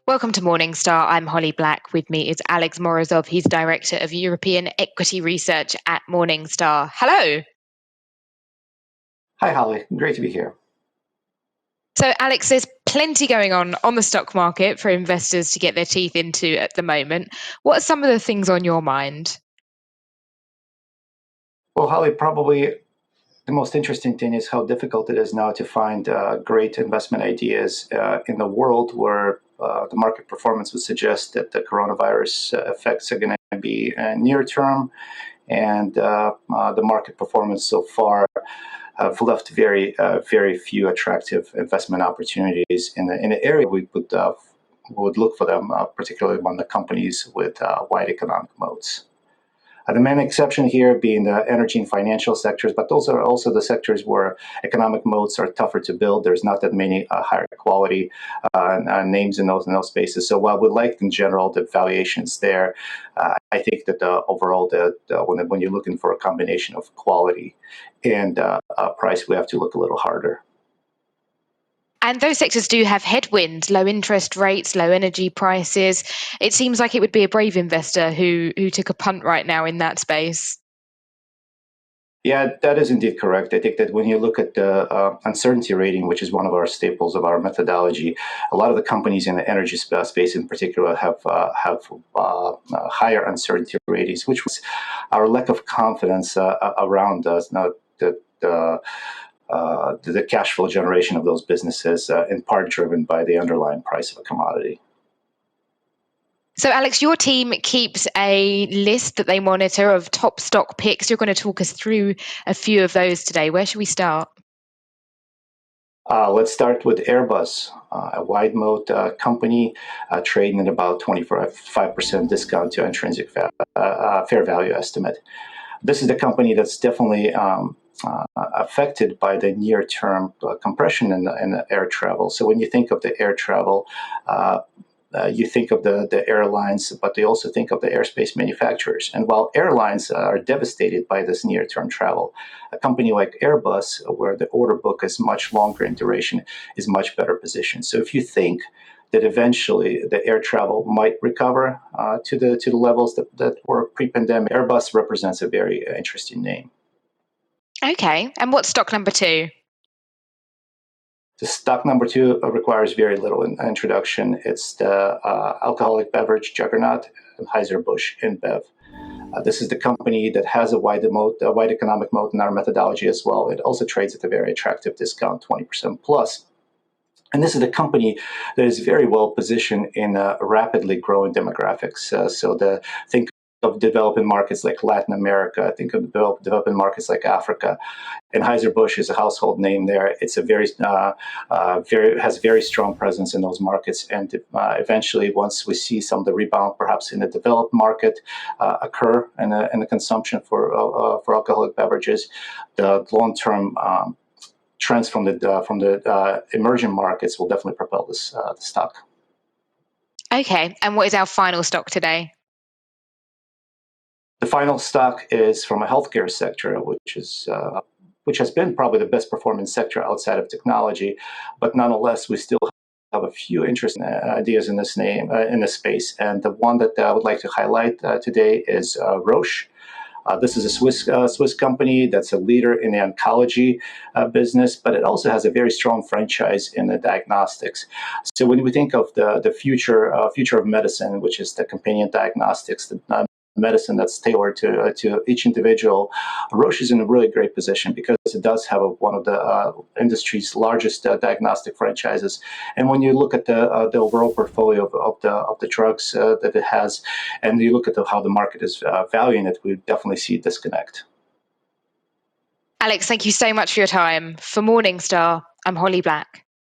Welcome to Morningstar. I'm Holly Black. With me is Alex Morozov. He's Director of European Equity Research at Morningstar. Hello. Hi, Holly. Great to be here. So, Alex, there's plenty going on the stock market for investors to get their teeth into at the moment. What are some of the things on your mind? Well, Holly, probably the most interesting thing is how difficult it is now to find great investment ideas in the world where the market performance would suggest that the coronavirus effects are going to be near term, and the market performance so far have left very few attractive investment opportunities in the area we would look for them, particularly among the companies with wide economic moats. The main exception here being the energy and financial sectors, but those are also the sectors where economic moats are tougher to build. There's not that many higher quality names in those spaces. So while we like in general the valuations there, I think that overall when you're looking for a combination of quality and price, we have to look a little harder. And those sectors do have headwinds, low interest rates, low energy prices. It seems like it would be a brave investor who took a punt right now in that space. Yeah, that is indeed correct. I think that when you look at the uncertainty rating, which is one of our staples of our methodology, a lot of the companies in the energy space in particular have higher uncertainty ratings, which was our lack of confidence around us, not the cash flow generation of those businesses, in part driven by the underlying price of a commodity. So, Alex, your team keeps a list that they monitor of top stock picks. You're going to talk us through a few of those today. Where should we start? Let's start with Airbus, a wide moat company trading at about 25% discount to intrinsic fair value estimate. This is the company that's definitely affected by the near-term compression in the air travel. So when you think of the air travel, you think of the airlines, but they also think of the airspace manufacturers. And while airlines are devastated by this near-term travel, a company like Airbus, where the order book is much longer in duration, is much better positioned. So if you think that eventually the air travel might recover to the levels that were pre-pandemic, Airbus represents a very interesting name. Okay, and what's stock number two? The stock number two requires very little introduction. It's the alcoholic beverage juggernaut, Anheuser-Busch InBev. This is the company that has a wide economic moat in our methodology as well. It also trades at a very attractive discount, 20% plus. And this is a company that is very well positioned in rapidly growing demographics. Think of developing markets like Latin America, think of developing markets like Africa. Anheuser-Busch is a household name there. It's a has very strong presence in those markets. And eventually, once we see some of the rebound, perhaps in the developed market occur in the consumption for alcoholic beverages, the long-term trends from the emerging markets will definitely propel this the stock. Okay, and what is our final stock today? The final stock is from a healthcare sector, which has been probably the best performing sector outside of technology, but nonetheless, we still have a few interesting ideas in this space. And the one that I would like to highlight today is Roche. This is a Swiss company that's a leader in the oncology business, but it also has a very strong franchise in the diagnostics. So when we think of the future of medicine, which is the companion diagnostics, the medicine that's tailored to each individual, Roche is in a really great position because it does have one of the industry's largest diagnostic franchises. And when you look at the overall portfolio of the drugs that it has, and you look at how the market is valuing it, we definitely see a disconnect. Alex, thank you so much for your time. For Morningstar, I'm Holly Black.